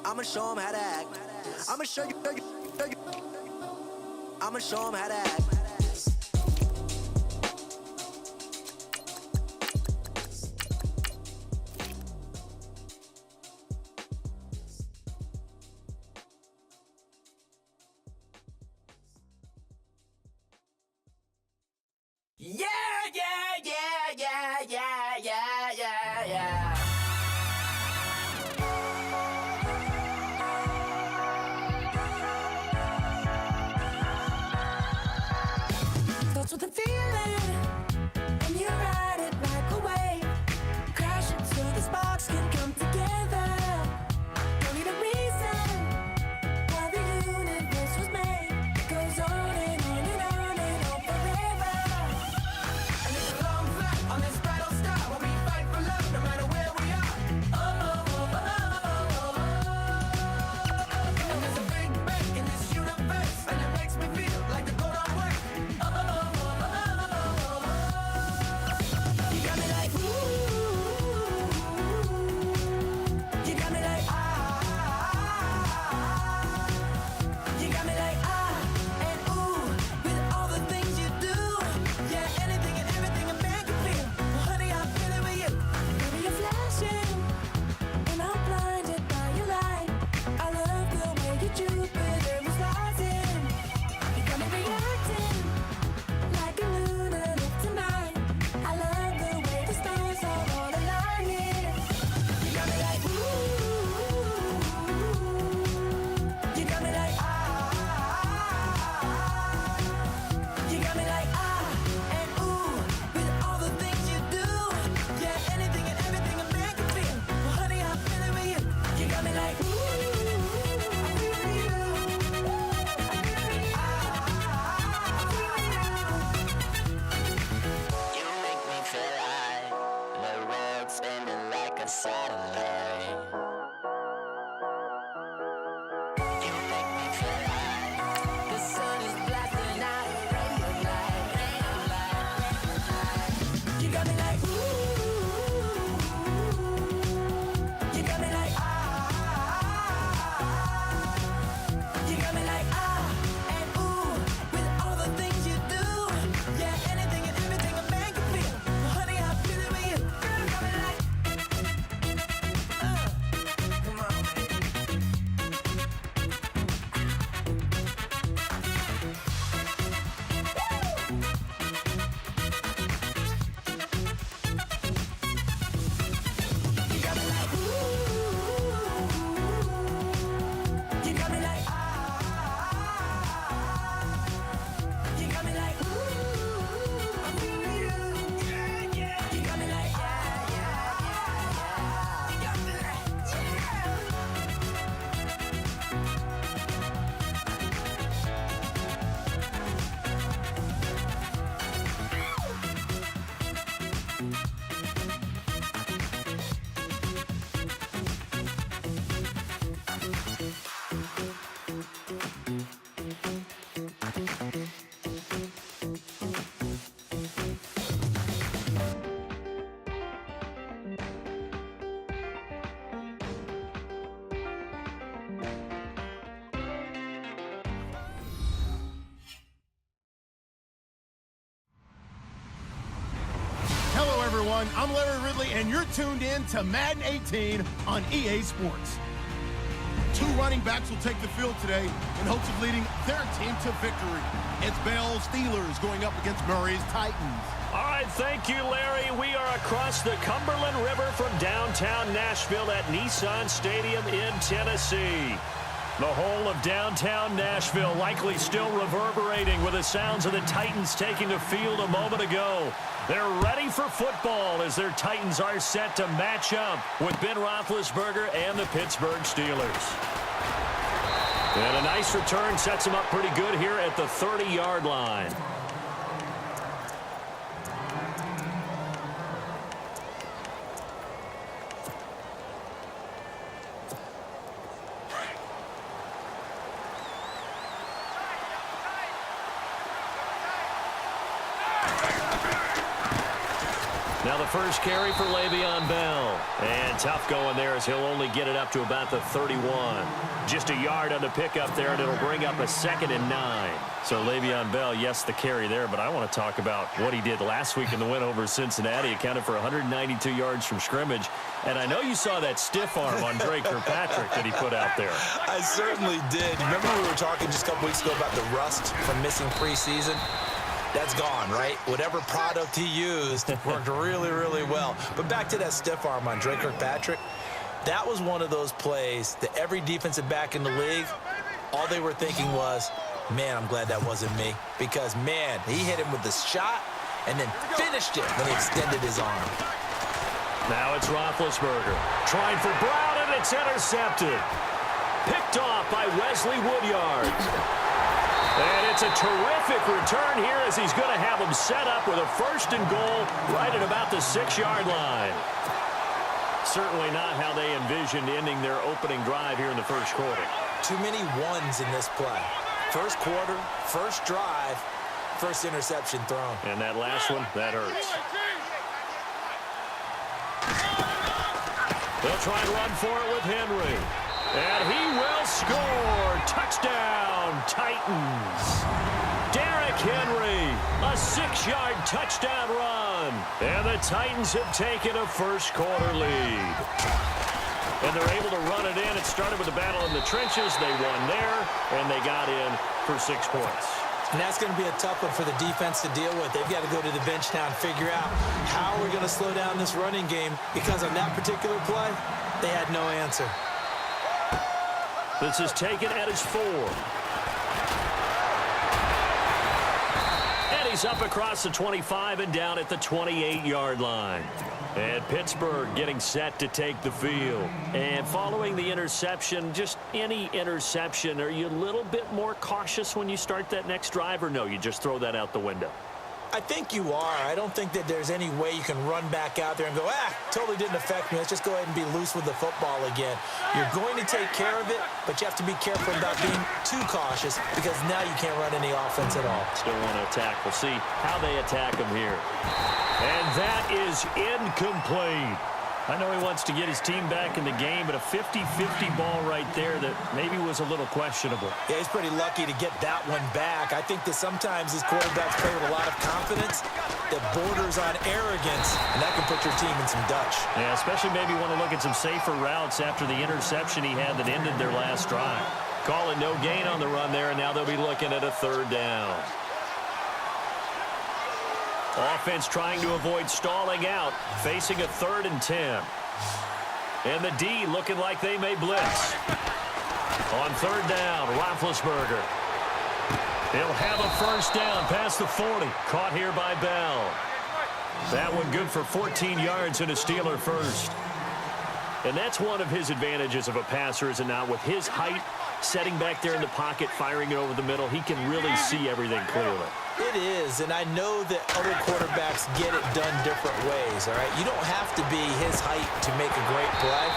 I'ma show him how to act. I'ma show you. I'ma show him how to act. Yeah, yeah, yeah, yeah, yeah, yeah, yeah, yeah. Starts with a feeling, and you ride it like a wave. Crash it so the sparks can come together. Don't need a reason why the universe was made. It goes on and on and on and on forever. And it's a long flight on this battle star where we fight for love no matter where we are. Oh, oh, oh, oh, oh, oh. And there's a big bang in this universe, and it makes me feel like the go don't work. Oh, oh, oh, oh, oh, oh. You got me like ooh. You got me like you got me like and ooh, with all the things you do. Yeah, anything and everything a man can feel. Well, honey, I'm feeling with you. Baby, you're flashing, and I'm blinded by your light. I love the way you Jupiter is rising. You got me reacting like a lunatic tonight. I love the way the stars are all aligning. You got me like ooh. You got me like you got me like and ooh, with all the things you do. Yeah, anything and everything a man can feel. Well, honey, I'm feeling with you. You got me like ooh, I'm feeling you. You make me feel like the world's spinning like a satellite. You make me feel like the sun is blasting out a rainbow light, rainbow light. You got me like ooh. You got me like you got me like and ooh, with all the things you do. Yeah, anything and everything a man can feel. Well, honey, I'm feeling with you. Girl, you got me like come on. You got me like ooh. You got me like you got me like ooh. I'm feeling you. Yeah, yeah. You got me like yeah, yeah, yeah. You got me like Hello, everyone. I'm Larry Ridley, and you're tuned in to Madden 18 on EA Sports. Two running backs will take the field today in hopes of leading their team to victory. It's Bell's Steelers going up against Murray's Titans. All right, thank you, Larry. We are across the Cumberland River from downtown Nashville at Nissan Stadium in Tennessee. The whole of downtown Nashville likely still reverberating with the sounds of the Titans taking the field a moment ago. They're ready for football as their Titans are set to match up with Ben Roethlisberger and the Pittsburgh Steelers. And a nice return sets them up pretty good here at the 30-yard line. Now the first carry for Le'Veon Bell. And tough going there as he'll only get it up to about the 31. Just a yard on the pickup there, and it'll bring up a 2nd and 9. So Le'Veon Bell, yes, the carry there, but I want to talk about what he did last week in the win over Cincinnati. Accounted for 192 yards from scrimmage. And I know you saw that stiff arm on Drake Kirkpatrick that he put out there. I certainly did. Remember we were talking just a couple weeks ago about the rust from missing preseason? That's gone, right? Whatever product he used worked really, really well. But back to that stiff arm on Drake Kirkpatrick, that was one of those plays that every defensive back in the league, all they were thinking was, man, I'm glad that wasn't me. Because, man, he hit him with the shot and then finished it when he extended his arm. Now it's Roethlisberger. Trying for Brown, and it's intercepted. Picked off by Wesley Woodyard. And it's a terrific return here as he's going to have him set up with a 1st and goal right at about the 6-yard line. Certainly not how they envisioned ending their opening drive here in the first quarter. Too many ones in this play. First quarter, first drive, first interception thrown. And that last one, that hurts. They'll try and run for it with Henry. And he will score. Touchdown, Titans. Derrick Henry, a 6-yard touchdown run. And the Titans have taken a first-quarter lead. And they're able to run it in. It started with a battle in the trenches. They won there, and they got in for 6 points. And that's going to be a tough one for the defense to deal with. They've got to go to the bench now and figure out how we're going to slow down this running game, because on that particular play, they had no answer. This is taken at his 4. And he's up across the 25 and down at the 28-yard line. And Pittsburgh getting set to take the field. And following the interception, just any interception, are you a little bit more cautious when you start that next drive, or no, you just throw that out the window? I think you are. I don't think that there's any way you can run back out there and go, totally didn't affect me. Let's just go ahead and be loose with the football again. You're going to take care of it, but you have to be careful about being too cautious, because now you can't run any offense at all. Still want to attack. We'll see how they attack him here. And that is incomplete. I know he wants to get his team back in the game, but a 50-50 ball right there that maybe was a little questionable. Yeah, he's pretty lucky to get that one back. I think that sometimes his quarterbacks play with a lot of confidence that borders on arrogance, and that can put your team in some Dutch. Yeah, especially maybe want to look at some safer routes after the interception he had that ended their last drive. Calling no gain on the run there, and now they'll be looking at a 3rd down. Offense trying to avoid stalling out, facing a 3rd and 10. And the D looking like they may blitz. On 3rd down, Roethlisberger. He'll have a 1st down past the 40. Caught here by Bell. That one good for 14 yards and a Steeler first. And that's one of his advantages of a passer, is it not? With his height, setting back there in the pocket, firing it over the middle, he can really see everything clearly. It is, and I know that other quarterbacks get it done different ways, all right? You don't have to be his height to make a great play,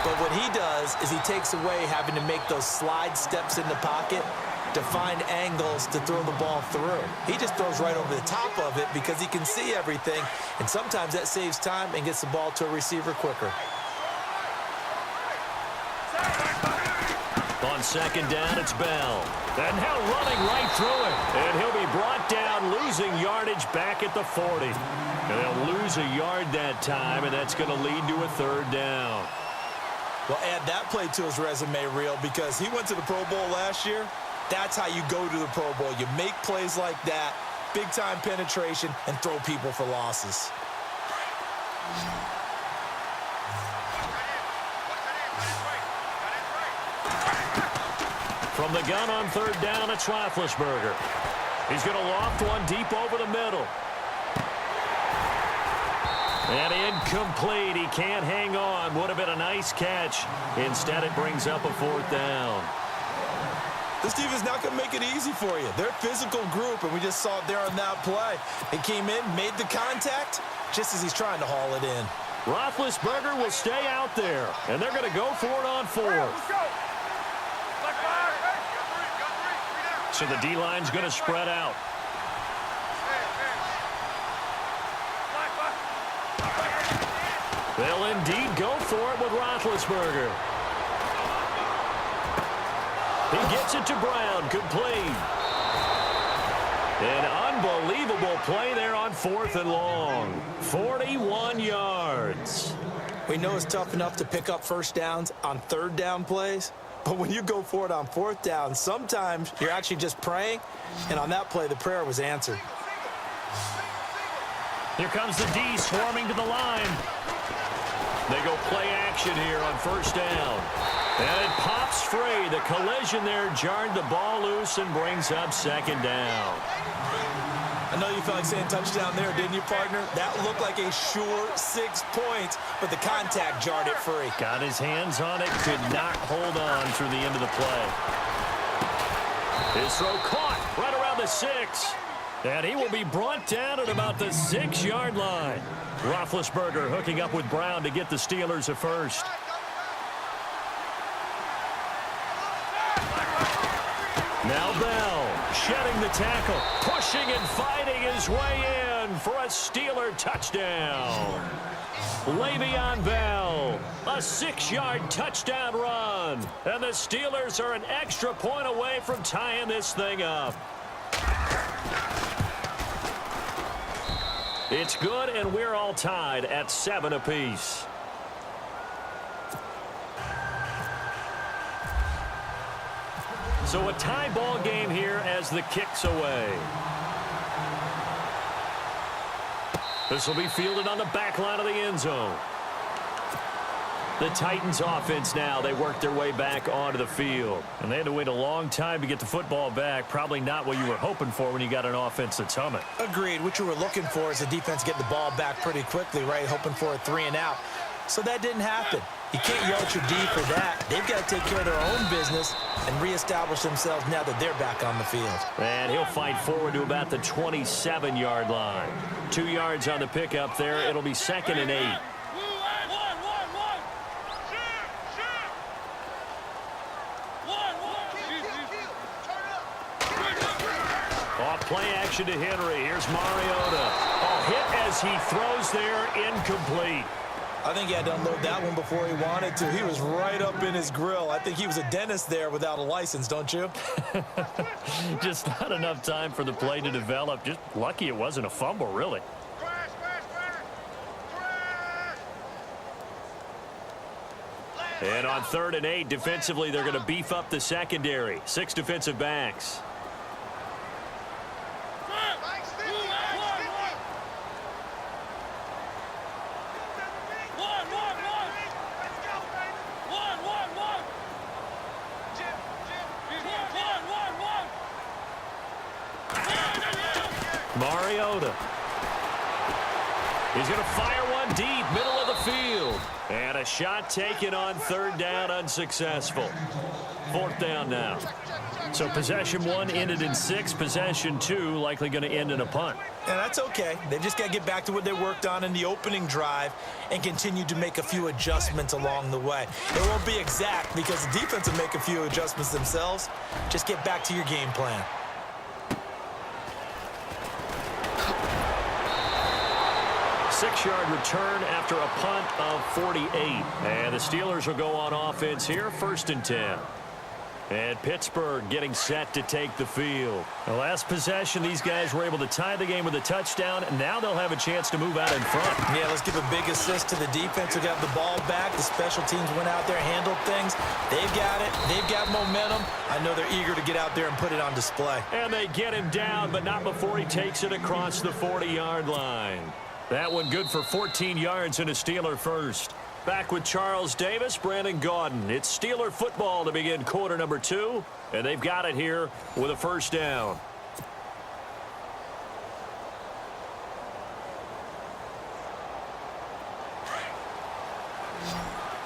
but what he does is he takes away having to make those slide steps in the pocket to find angles to throw the ball through. He just throws right over the top of it because he can see everything, and sometimes that saves time and gets the ball to a receiver quicker. On 2nd down, it's Bell. And now running right through it. And he'll be brought down, losing yardage back at the 40. And they'll lose a yard that time, and that's going to lead to a 3rd down. Well, add that play to his resume reel, because he went to the Pro Bowl last year. That's how you go to the Pro Bowl. You make plays like that, big-time penetration, and throw people for losses. From the gun on 3rd down, it's Roethlisberger. He's going to loft one deep over the middle. And incomplete. He can't hang on. Would have been a nice catch. Instead, it brings up a 4th down. This team is not going to make it easy for you. They're a physical group, and we just saw it there on that play. He came in, made the contact, just as he's trying to haul it in. Roethlisberger will stay out there, and they're going to go for it on 4th. So the D-line's going to spread out. They'll indeed go for it with Roethlisberger. He gets it to Brown, complete. An unbelievable play there on 4th and long. 41 yards. We know it's tough enough to pick up first downs on 3rd down plays, but when you go for it on 4th down, sometimes you're actually just praying, and on that play, the prayer was answered. Here comes the D swarming to the line. They go play action here on 1st down. And it pops free. The collision there jarred the ball loose and brings up 2nd down. I know you felt like saying touchdown there, didn't you, partner? That looked like a sure 6 points, but the contact jarred it free. Got his hands on it, could not hold on through the end of the play. His throw caught right around the 6. And he will be brought down at about the 6-yard line. Roethlisberger hooking up with Brown to get the Steelers a first. Now Bell shedding the tackle, pushing and fighting his way in for a Steeler touchdown. Le'Veon Bell, a 6-yard touchdown run. And the Steelers are an extra point away from tying this thing up. It's good, and we're all tied at 7 apiece. So a tie ball game here as the kick's away. This will be fielded on the back line of the end zone. The Titans offense now, they work their way back onto the field. And they had to wait a long time to get the football back. Probably not what you were hoping for when you got an offense that's humming. Agreed. What you were looking for is the defense get the ball back pretty quickly, right? Hoping for a 3 and out. So that didn't happen. You can't yell at your D for that. They've got to take care of their own business and reestablish themselves now that they're back on the field. And he'll fight forward to about the 27-yard line. 2 yards on the pickup there. It'll be 2nd and 8. Off play action to Henry. Here's Mariota. Oh, hit as he throws there, incomplete. I think he had to unload that one before he wanted to. He was right up in his grill. I think he was a dentist there without a license, don't you? Just not enough time for the play to develop. Just lucky it wasn't a fumble, really. And on 3rd and 8, defensively, they're going to beef up the secondary. 6 defensive backs. Mariota. He's going to fire one deep, middle of the field. And a shot taken on 3rd down, unsuccessful. 4th down now. So possession 1 ended in 6. Possession 2 likely going to end in a punt. And that's okay. They just got to get back to what they worked on in the opening drive and continue to make a few adjustments along the way. It won't be exact because the defense will make a few adjustments themselves. Just get back to your game plan. Six-yard return after a punt of 48. And the Steelers will go on offense here, 1st and 10. And Pittsburgh getting set to take the field. The last possession, these guys were able to tie the game with a touchdown, and now they'll have a chance to move out in front. Yeah, let's give a big assist to the defense who got the ball back. The special teams went out there, handled things. They've got it. They've got momentum. I know they're eager to get out there and put it on display. And they get him down, but not before he takes it across the 40-yard line. That one good for 14 yards and a Steeler first. Back with Charles Davis, Brandon Gaudin. It's Steeler football to begin quarter number 2, and they've got it here with a 1st down.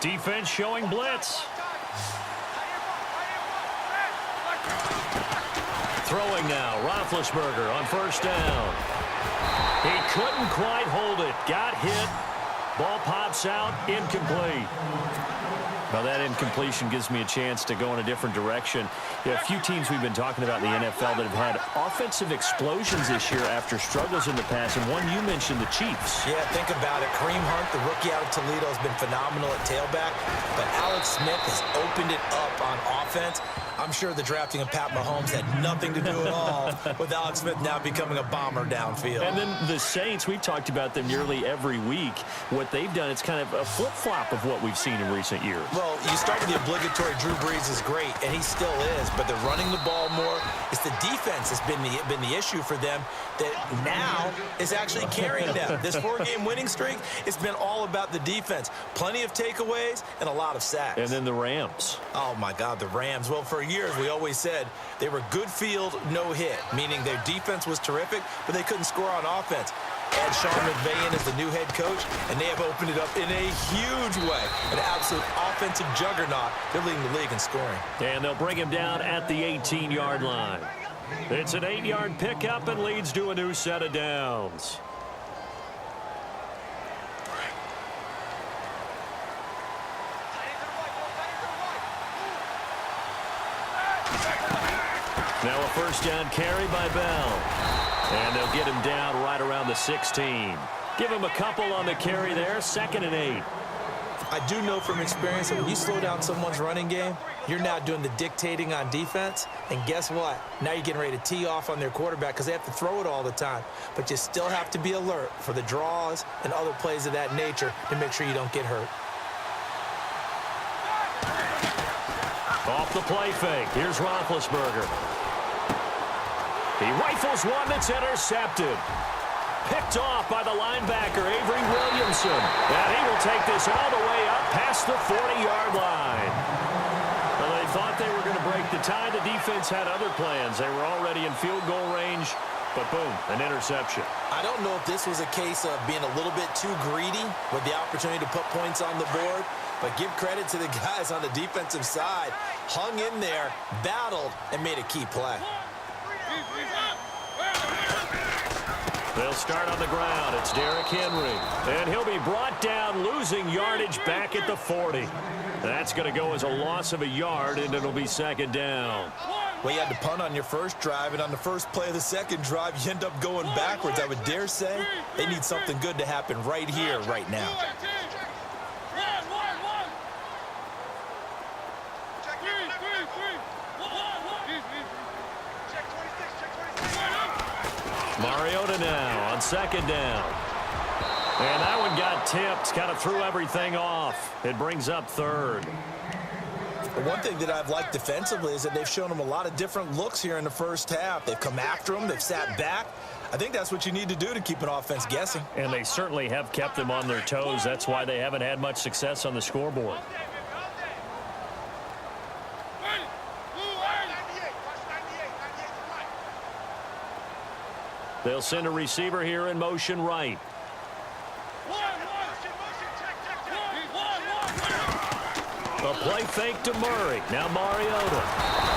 Defense showing blitz. Throwing now, Roethlisberger on 1st down. He couldn't quite hold it. Got hit. Ball pops out. Incomplete. Well, that incompletion gives me a chance to go in a different direction. A few teams we've been talking about in the NFL that have had offensive explosions this year after struggles in the past, and one you mentioned, the Chiefs. Yeah, think about it. Kareem Hunt, the rookie out of Toledo, has been phenomenal at tailback, but Alex Smith has opened it up on offense. I'm sure the drafting of Pat Mahomes had nothing to do at all with Alex Smith now becoming a bomber downfield. And then the Saints, we've talked about them nearly every week. What they've done, it's kind of a flip-flop of what we've seen in recent years. Well, you start with the obligatory Drew Brees is great, and he still is, but they're running the ball more. It's the defense that's been the issue for them that now is actually carrying them. This 4-game winning streak, it's been all about the defense. Plenty of takeaways and a lot of sacks. And then the Rams. Oh, my God, the Rams. Well, for years, we always said they were good field, no hit, meaning their defense was terrific, but they couldn't score on offense. Add Sean McVay in as the new head coach, and they have opened it up in a huge way. An absolute offensive juggernaut. They're leading the league in scoring. And they'll bring him down at the 18-yard line. It's an 8-yard pickup and leads to a new set of downs. Now a first down carry by Bell. And they'll get him down right around the 16. Give him a couple on the carry there. 2nd and 8. I do know from experience that when you slow down someone's running game, you're now doing the dictating on defense. And guess what? Now you're getting ready to tee off on their quarterback because they have to throw it all the time. But you still have to be alert for the draws and other plays of that nature to make sure you don't get hurt. Off the play fake. Here's Roethlisberger. He rifles one that's intercepted. Picked off by the linebacker, Avery Williamson. And he will take this all the way up past the 40-yard line. Well, they thought they were going to break the tie. The defense had other plans. They were already in field goal range, but boom, an interception. I don't know if this was a case of being a little bit too greedy with the opportunity to put points on the board, but give credit to the guys on the defensive side. Hung in there, battled, and made a key play. They'll start on the ground. It's Derrick Henry. And he'll be brought down, losing yardage back at the 40. That's going to go as a loss of a yard, and it'll be 2nd down. Well, you had to punt on your first drive, and on the first play of the second drive, you end up going backwards. I would dare say they need something good to happen right here, right now. Mariota now on 2nd down. And that one got tipped, kind of threw everything off. It brings up 3rd. One thing that I've liked defensively is that they've shown them a lot of different looks here in the first half. They've come after them. They've sat back. I think that's what you need to do to keep an offense guessing. And they certainly have kept them on their toes. That's why they haven't had much success on the scoreboard. They'll send a receiver here in motion right. A play fake to Murray. Now Mariota.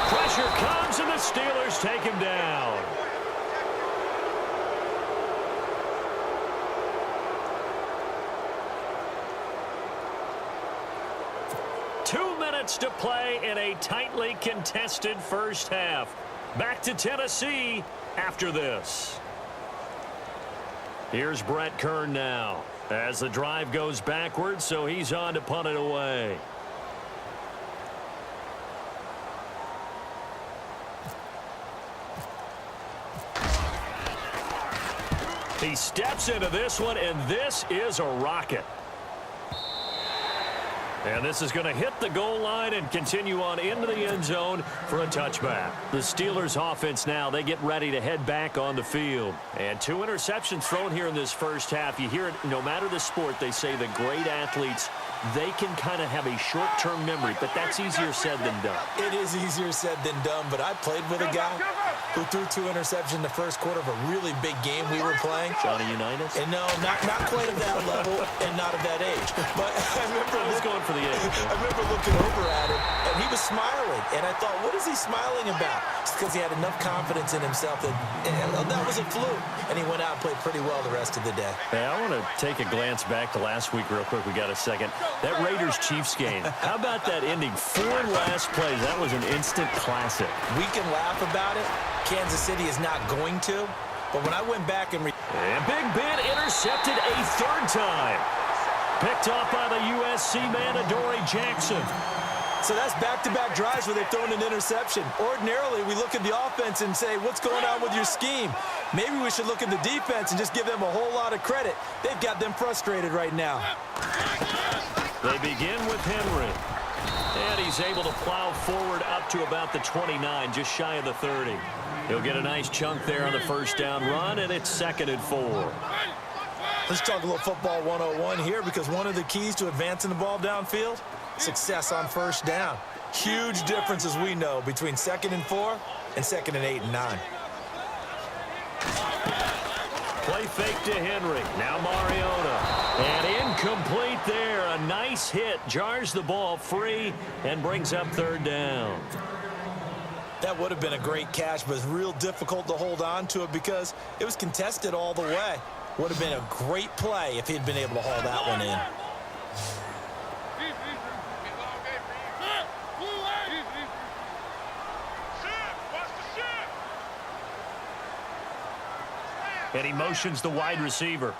Pressure comes and the Steelers take him down. Two minutes to play in a tightly contested first half. Back to Tennessee after this. Here's Brett Kern now as the drive goes backwards, so he's on to punt it away. He steps into this one, and this is a rocket. And this is going to hit the goal line and continue on into the end zone for a touchback. The Steelers offense now, they get ready to head back on the field. And 2 interceptions thrown here in this first half. You hear it, no matter the sport, they say the great athletes, they can kind of have a short-term memory, but that's easier said than done. It is easier said than done, but I played with a guy who threw 2 interceptions in the first quarter of a really big game we were playing. Johnny Unitas? And no, not quite at that level and not at that age. But I remember I was going for the age. I remember looking over at him, and he was smiling. And I thought, what is he smiling about? It's because he had enough confidence in himself that that was a fluke. And he went out and played pretty well the rest of the day. Hey, I want to take a glance back to last week real quick. We got a second. That Raiders-Chiefs game, how about that ending? 4 last plays. That was an instant classic. We can laugh about it. Kansas City is not going to. But when I went back and Big Ben intercepted a 3rd time. Picked off by the USC man, Adoree Jackson. So that's back-to-back drives where they've thrown an interception. Ordinarily, we look at the offense and say, what's going on with your scheme? Maybe we should look at the defense and just give them a whole lot of credit. They've got them frustrated right now. They begin with Henry. And he's able to plow forward up to about the 29, just shy of the 30. He'll get a nice chunk there on the 1st down run, and it's 2nd and 4. Let's talk a little football 101 here, because one of the keys to advancing the ball downfield, success on 1st down. Huge difference, as we know, between 2nd and 4 and 2nd and 8 and 9. Play fake to Henry. Now Mariota. And incomplete there. A nice hit. Jars the ball free and brings up 3rd down. That would have been a great catch, but it's real difficult to hold on to it because it was contested all the way. Would have been a great play if he'd been able to haul that one in. And he motions the wide receiver.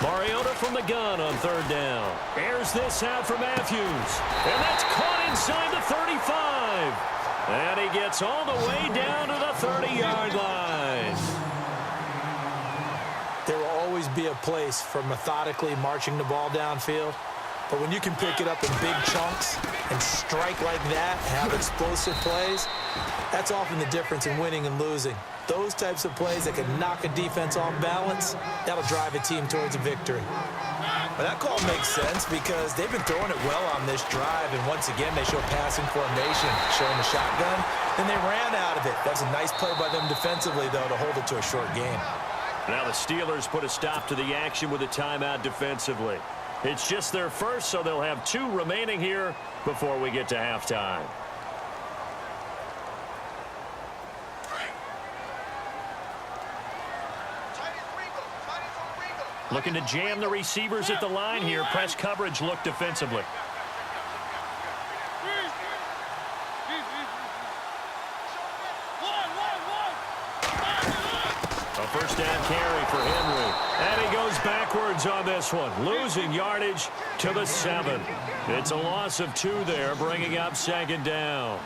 Mariota from the gun on 3rd down. Airs this out for Matthews. And that's caught inside the 35. And he gets all the way down to the 30-yard line. There will always be a place for methodically marching the ball downfield. But when you can pick it up in big chunks and strike like that, have explosive plays, that's often the difference in winning and losing. Those types of plays that can knock a defense off balance, that'll drive a team towards a victory. But that call makes sense because they've been throwing it well on this drive, and once again, they show passing formation, showing the shotgun. Then they ran out of it. That's a nice play by them defensively, though, to hold it to a short game. Now the Steelers put a stop to the action with a timeout defensively. It's just their first, so they'll have 2 remaining here before we get to halftime. Looking to jam the receivers at the line here. Press coverage look defensively. A 1st down carry for Henry. And he goes backwards on this one, losing yardage to the 7. It's a loss of 2 there, bringing up 2nd down.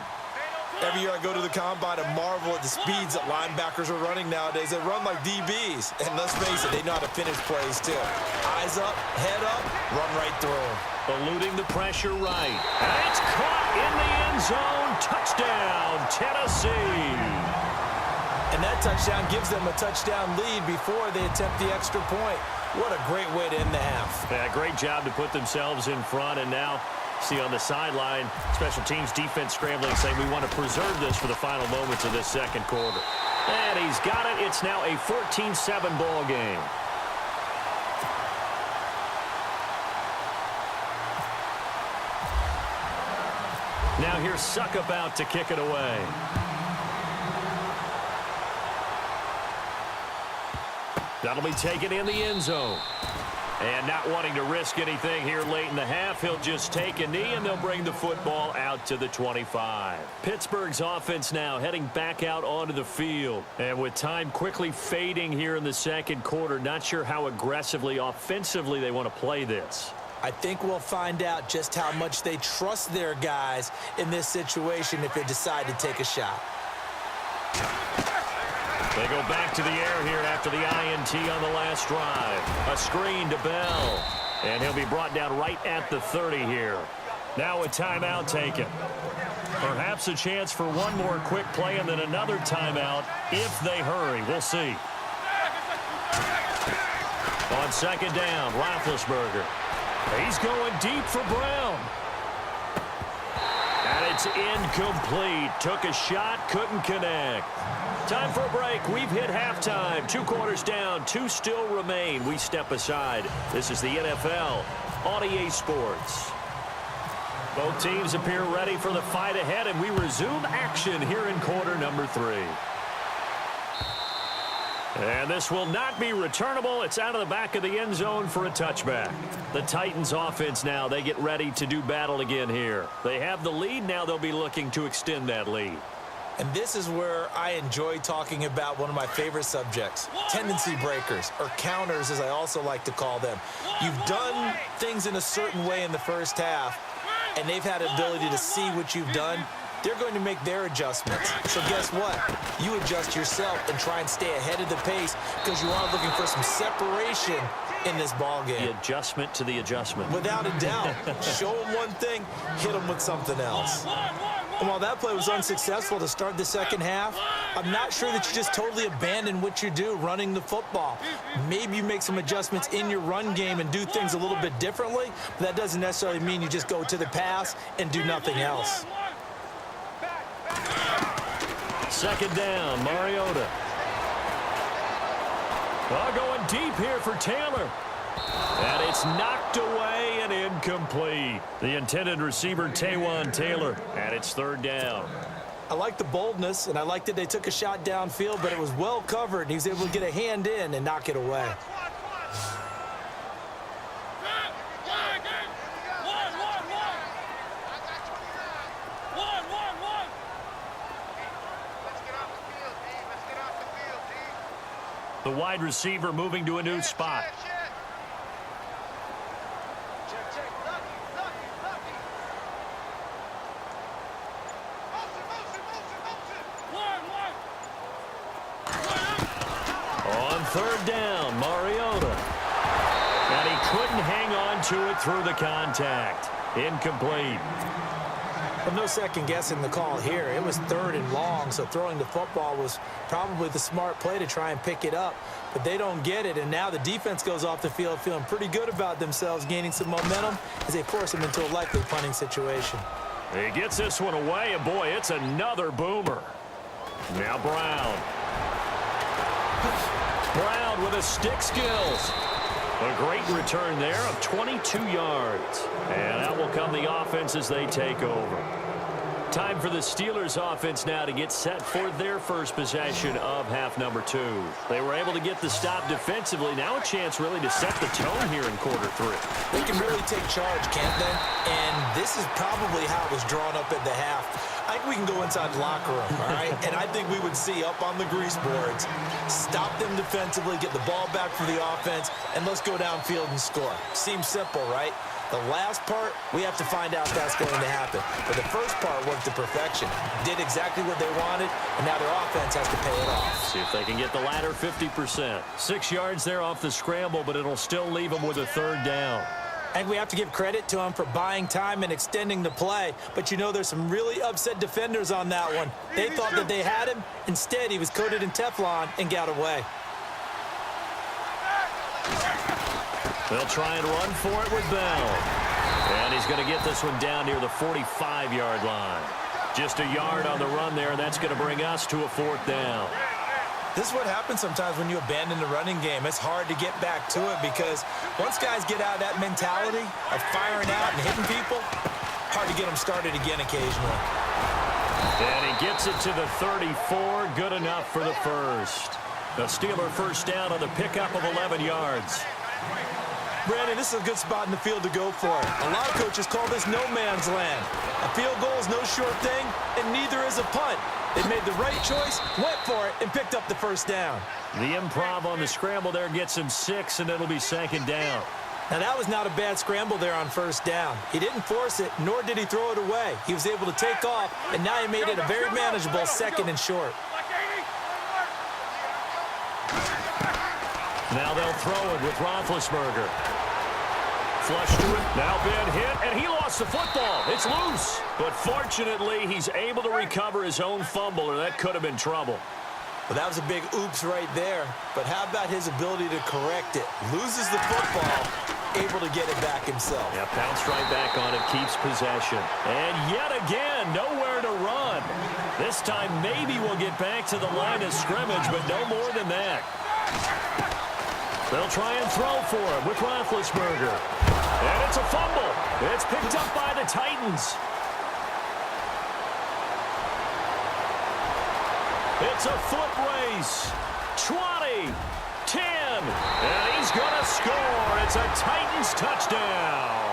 Every year I go to the combine and marvel at the speeds that linebackers are running nowadays. They run like DBs. And let's face it, they know how to finish plays too. Eyes up, head up, run right through them. Eluding the pressure right. And it's caught in the end zone. Touchdown, Tennessee. And that touchdown gives them a touchdown lead before they attempt the extra point. What a great way to end the half. Yeah, great job to put themselves in front, and now see on the sideline, special teams defense scrambling, saying we want to preserve this for the final moments of this 2nd quarter. And he's got it. It's now a 14-7 ball game. Now here's Suckup out to kick it away. That'll be taken in the end zone. And not wanting to risk anything here late in the half, he'll just take a knee, and they'll bring the football out to the 25. Pittsburgh's offense now heading back out onto the field. And with time quickly fading here in the 2nd quarter, not sure how aggressively, offensively they want to play this. I think we'll find out just how much they trust their guys in this situation if they decide to take a shot. They go back to the air here after the INT on the last drive. A screen to Bell. And he'll be brought down right at the 30 here. Now a timeout taken. Perhaps a chance for one more quick play and then another timeout if they hurry. We'll see. On 2nd down, Roethlisberger. He's going deep for Brown. And it it's incomplete. Took a shot, couldn't connect. Time for a break. We've hit halftime. 2 quarters down, 2 still remain. We step aside. This is the NFL on EA Sports. Both teams appear ready for the fight ahead, and we resume action here in quarter number 3. And this will not be returnable. It's out of the back of the end zone for a touchback. The Titans offense now, they get ready to do battle again here. They have the lead. Now they'll be looking to extend that lead. And this is where I enjoy talking about one of my favorite subjects, tendency breakers, or counters as I also like to call them. You've done things in a certain way in the first half, and they've had the ability to see what you've done. They're going to make their adjustments. So guess what? You adjust yourself and try and stay ahead of the pace because you are looking for some separation in this ball game. The adjustment to the adjustment. Without a doubt. Show them one thing, hit them with something else. And while that play was unsuccessful to start the second half, I'm not sure that you just totally abandon what you do running the football. Maybe you make some adjustments in your run game and do things a little bit differently, but that doesn't necessarily mean you just go to the pass and do nothing else. Second down, Mariota. Going deep here for Taylor. And it's knocked away and incomplete. The intended receiver, Taywan Taylor, and it's third down. I like the boldness, and I like that they took a shot downfield, but it was well covered, and he was able to get a hand in and knock it away. The wide receiver moving to a new spot. On third down, Mariota. And he couldn't hang on to it through the contact. Incomplete. Well, no second guessing the call here. It was third and long, so throwing the football was probably the smart play to try and pick it up. But they don't get it, and now the defense goes off the field feeling pretty good about themselves, gaining some momentum as they force them into a likely punting situation. He gets this one away, and boy, it's another boomer. Now Brown. Brown with his stick skills. A great return there of 22 yards. And out will come the offense as they take over. Time for the Steelers offense now to get set for their first possession of half number 2. They were able to get the stop defensively. Now a chance really to set the tone here in quarter 3. They can really take charge, can't they? And this is probably how it was drawn up at the half. I think we can go inside the locker room, all right? And I think we would see up on the grease boards, stop them defensively, get the ball back for the offense, and let's go downfield and score. Seems simple, right? The last part, we have to find out if that's going to happen. But the first part worked to perfection. Did exactly what they wanted, and now their offense has to pay it off. See if they can get the latter 50%. 6 yards there off the scramble, but it'll still leave them with a third down. And we have to give credit to him for buying time and extending the play. But you know there's some really upset defenders on that one. They thought that they had him. Instead, he was coated in Teflon and got away. They'll try and run for it with Bell. And he's going to get this one down near the 45-yard line. Just a yard on the run there, and that's going to bring us to a fourth down. This is what happens sometimes when you abandon the running game. It's hard to get back to it because once guys get out of that mentality of firing out and hitting people, hard to get them started again occasionally. And he gets it to the 34. Good enough for the first. The Steeler first down on the pickup of 11 yards. Brandon, this is a good spot in the field to go for it. A lot of coaches call this no man's land. A field goal is no sure thing, and neither is a punt. They made the right choice, went for it, and picked up the first down. The improv on the scramble there gets him 6, and it'll be second down. Now, that was not a bad scramble there on first down. He didn't force it, nor did he throw it away. He was able to take off, and now he made it a very manageable second and short. Now they'll throw it with Roethlisberger. Flush to it, now been hit, and he lost the football. It's loose. But fortunately, he's able to recover his own fumble, or that could have been trouble. Well, that was a big oops right there. But how about his ability to correct it? Loses the football, able to get it back himself. Yeah, bounced right back on it, keeps possession. And yet again, nowhere to run. This time maybe we'll get back to the line of scrimmage, but no more than that. They'll try and throw for him with Roethlisberger. And it's a fumble. It's picked up by the Titans. It's a foot race. 20, 10, and he's going to score. It's a Titans touchdown.